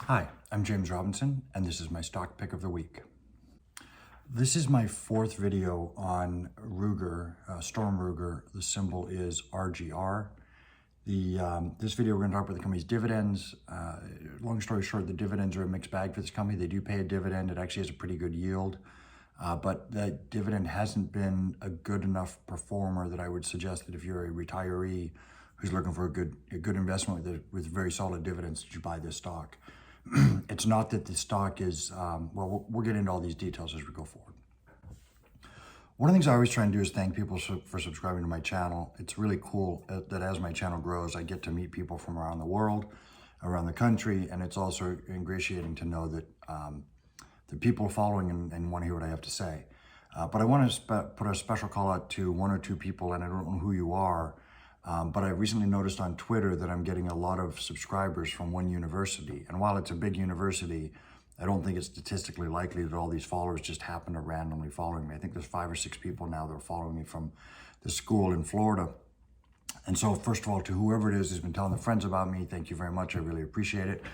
Hi, I'm James Robinson, and this is my stock pick of the week. This is my fourth video on Ruger, Storm Ruger. The symbol is RGR. This video, we're going to talk about the company's dividends. Long story short, the dividends are a mixed bag for this company. They do pay a dividend. It actually has a pretty good yield, but that dividend hasn't been a good enough performer that I would suggest that if you're a retiree who's looking for a good investment with very solid dividends, that you buy this stock. It's not that the stock is, well, we'll get into all these details as we go forward. One of the things I always try and do is thank people for subscribing to my channel. It's really cool that as my channel grows, I get to meet people from around the world, around the country, and it's also ingratiating to know that the people are following and want to hear what I have to say. But I want to put a special call out to one or two people, and I don't know who you are, but I recently noticed on Twitter that I'm getting a lot of subscribers from one university. And while it's a big university, I don't think it's statistically likely that all these followers just happen to randomly following me. I think there's 5 or 6 people now that are following me from the school in Florida. And so first of all, to whoever it is who's been telling their friends about me, thank you very much. I really appreciate it.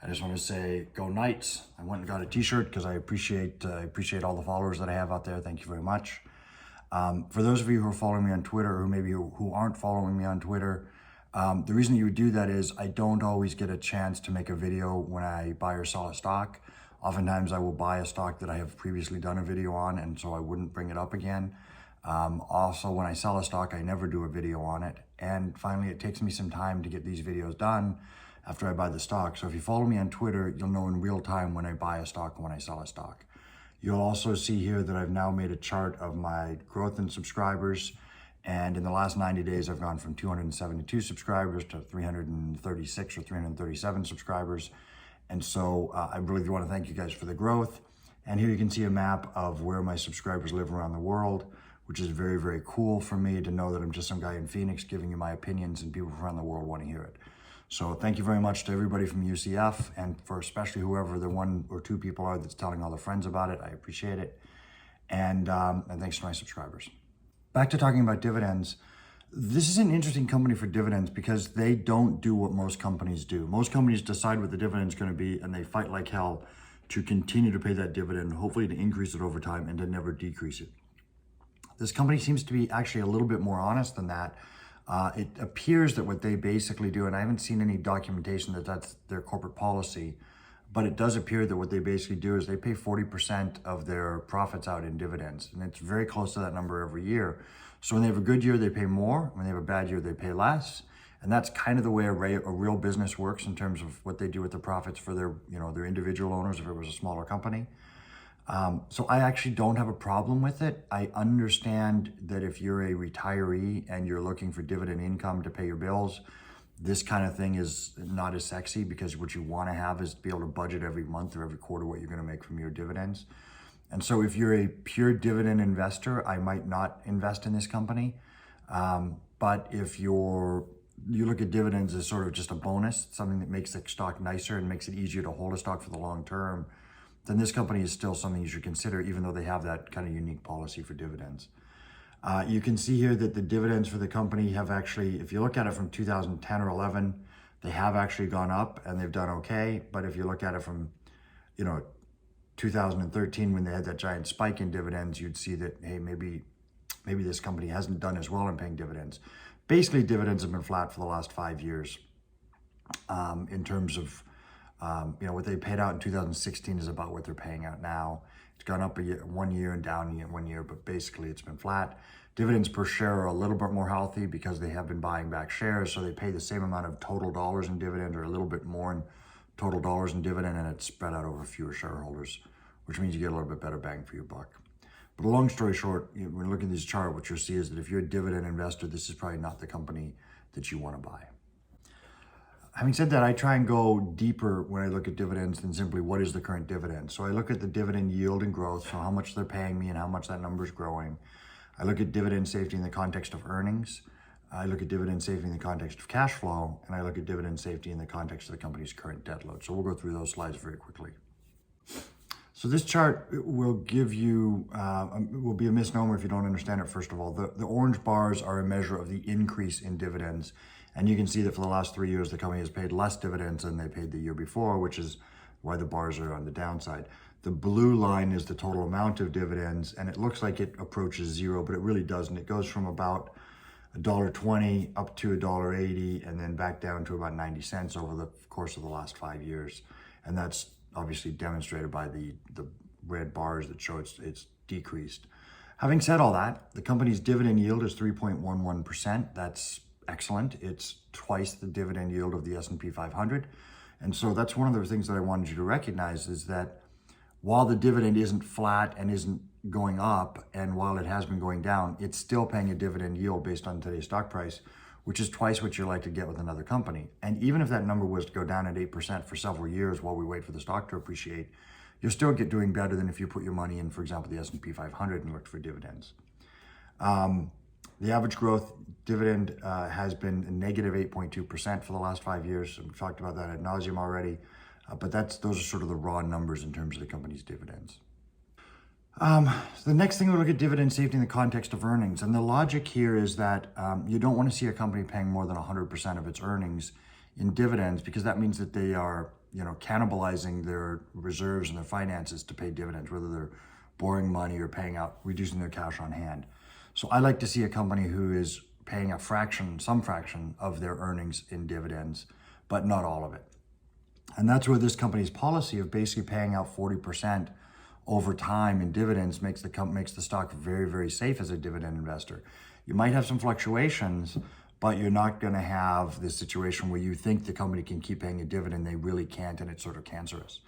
I just want to say, go Knights. I went and got a t-shirt because I appreciate all the followers that I have out there. Thank you very much. For those of you who are following me on Twitter, or maybe who aren't following me on Twitter, the reason you would do that is I don't always get a chance to make a video when I buy or sell a stock. Oftentimes I will buy a stock that I have previously done a video on, and so I wouldn't bring it up again. Also, when I sell a stock, I never do a video on it. And finally, it takes me some time to get these videos done after I buy the stock. So if you follow me on Twitter, you'll know in real time when I buy a stock and when I sell a stock. You'll also see here that I've now made a chart of my growth in subscribers. And in the last 90 days, I've gone from 272 subscribers to 336 or 337 subscribers. And so I really do want to thank you guys for the growth. And here you can see a map of where my subscribers live around the world, which is very, very cool for me to know that I'm just some guy in Phoenix giving you my opinions and people from around the world want to hear it. So thank you very much to everybody from UCF, and for especially whoever the 1 or 2 people are that's telling all their friends about it. I appreciate it. And thanks to my subscribers. Back to talking about dividends. This is an interesting company for dividends because they don't do what most companies do. Most companies decide what the dividend is going to be, and they fight like hell to continue to pay that dividend, hopefully to increase it over time and to never decrease it. This company seems to be actually a little bit more honest than that. It appears that what they basically do, and I haven't seen any documentation that that's their corporate policy, but it does appear that what they basically do is they pay 40% of their profits out in dividends. And it's very close to that number every year. So when they have a good year, they pay more. When they have a bad year, they pay less. And that's kind of the way a real business works in terms of what they do with the profits for their, their individual owners if it was a smaller company. So I actually don't have a problem with it. I understand that if you're a retiree and you're looking for dividend income to pay your bills, this kind of thing is not as sexy because what you want to have is to be able to budget every month or every quarter what you're going to make from your dividends. And so if you're a pure dividend investor, I might not invest in this company. But if you look at dividends as sort of just a bonus, something that makes the stock nicer and makes it easier to hold a stock for the long term, then this company is still something you should consider, even though they have that kind of unique policy for dividends. You can see here that the dividends for the company have actually, if you look at it from 2010 or 11, they have actually gone up and they've done okay. But if you look at it from, 2013, when they had that giant spike in dividends, you'd see that, hey, maybe this company hasn't done as well in paying dividends. Basically, dividends have been flat for the last 5 years in terms of, what they paid out in 2016 is about what they're paying out now. It's gone up 1 year and down 1 year, but basically it's been flat. Dividends per share are a little bit more healthy because they have been buying back shares, so they pay the same amount of total dollars in dividend or a little bit more in total dollars in dividend, and it's spread out over fewer shareholders, which means you get a little bit better bang for your buck. But a long story short, when you look at this chart, what you'll see is that if you're a dividend investor, this is probably not the company that you want to buy. Having said that, I try and go deeper when I look at dividends than simply what is the current dividend. So I look at the dividend yield and growth, so how much they're paying me and how much that number is growing. I look at dividend safety in the context of earnings. I look at dividend safety in the context of cash flow, and I look at dividend safety in the context of the company's current debt load. So we'll go through those slides very quickly. So this chart will give you, will be a misnomer if you don't understand it, first of all. The orange bars are a measure of the increase in dividends. And you can see that for the last 3 years, the company has paid less dividends than they paid the year before, which is why the bars are on the downside. The blue line is the total amount of dividends, and it looks like it approaches zero, but it really doesn't. It goes from about $1.20 up to $1.80 and then back down to about 90 cents over the course of the last 5 years. And that's obviously demonstrated by the red bars that show it's decreased. Having said all that, the company's dividend yield is 3.11%. That's excellent. It's twice the dividend yield of the S&P 500. And so that's one of the things that I wanted you to recognize, is that while the dividend isn't flat and isn't going up, and while it has been going down, it's still paying a dividend yield based on today's stock price, which is twice what you're likely to get with another company. And even if that number was to go down at 8% for several years while we wait for the stock to appreciate, you'll still get doing better than if you put your money in, for example, the S&P 500 and looked for dividends. The average growth dividend has been a negative 8.2% for the last 5 years. We've talked about that ad nauseum already, but those are sort of the raw numbers in terms of the company's dividends. The next thing, we look at dividend safety in the context of earnings. And the logic here is that you don't want to see a company paying more than 100% of its earnings in dividends, because that means that they are, cannibalizing their reserves and their finances to pay dividends, whether they're borrowing money or paying out, reducing their cash on hand. So I like to see a company who is paying some fraction of their earnings in dividends, but not all of it. And that's where this company's policy of basically paying out 40% over time in dividends makes the stock very, very safe as a dividend investor. You might have some fluctuations, but you're not going to have this situation where you think the company can keep paying a dividend. They really can't, and it's sort of cancerous.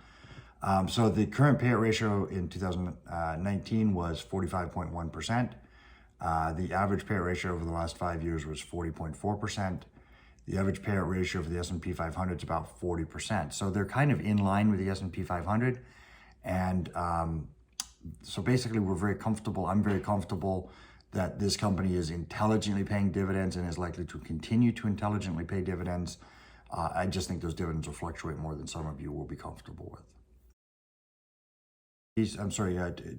So the current payout ratio in 2019 was 45.1%. The average payout ratio over the last 5 years was 40.4%. The average payout ratio for the S&P 500 is about 40%. So they're kind of in line with the S&P 500. And so basically, we're very comfortable. I'm very comfortable that this company is intelligently paying dividends and is likely to continue to intelligently pay dividends. I just think those dividends will fluctuate more than some of you will be comfortable with.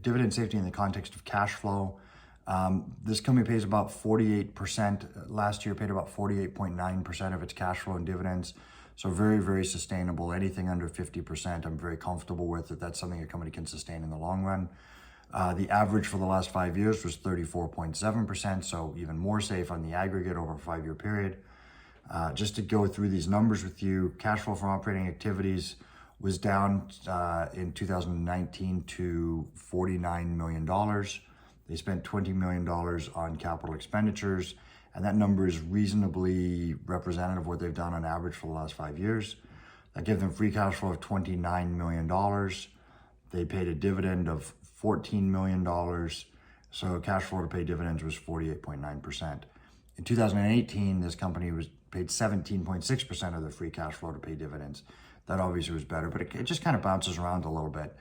Dividend safety in the context of cash flow. This company pays about 48%. Last year paid about 48.9% of its cash flow in dividends. So very, very sustainable. Anything under 50%, I'm very comfortable with it. That's something a company can sustain in the long run. The average for the last 5 years was 34.7%, so even more safe on the aggregate over a 5-year period. Just to go through these numbers with you, cash flow from operating activities was down in 2019 to $49 million. They spent $20 million on capital expenditures, and that number is reasonably representative of what they've done on average for the last 5 years. That gave them free cash flow of $29 million. They paid a dividend of $14 million. So cash flow to pay dividends was 48.9%. In 2018, this company paid 17.6% of their free cash flow to pay dividends. That obviously was better, but it just kind of bounces around a little bit.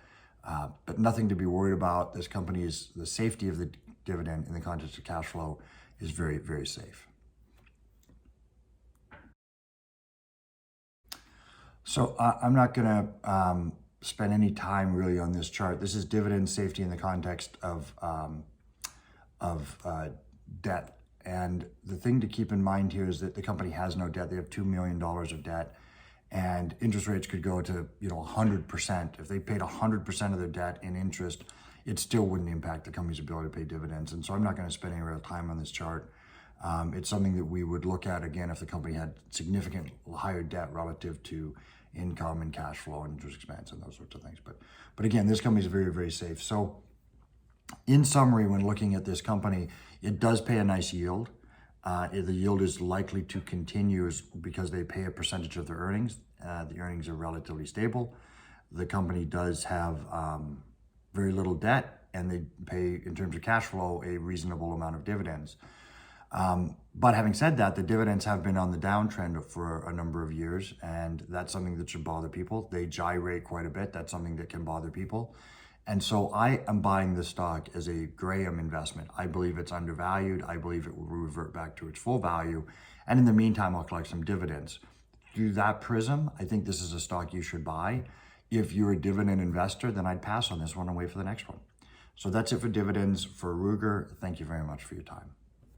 But nothing to be worried about. This company is, the safety of the dividend in the context of cash flow is very, very safe. So I'm not going to spend any time really on this chart. This is dividend safety in the context of debt. And the thing to keep in mind here is that the company has no debt. They have $2 million of debt, and interest rates could go to 100%. If they paid 100% of their debt in interest, it still wouldn't impact the company's ability to pay dividends. And so I'm not going to spend any real time on this chart. It's something that we would look at again if the company had significant higher debt relative to income and cash flow and interest expense and those sorts of things. But again, this company is very, very safe. So in summary, when looking at this company, it does pay a nice yield. The yield is likely to continue because they pay a percentage of their earnings. The earnings are relatively stable. The company does have very little debt, and they pay, in terms of cash flow, a reasonable amount of dividends. But having said that, the dividends have been on the downtrend for a number of years, and that's something that should bother people. They gyrate quite a bit. That's something that can bother people. And so I am buying this stock as a Graham investment. I believe it's undervalued. I believe it will revert back to its full value. And in the meantime, I'll collect some dividends. Through that prism, I think this is a stock you should buy. If you're a dividend investor, then I'd pass on this one and wait for the next one. So that's it for dividends for Ruger. Thank you very much for your time.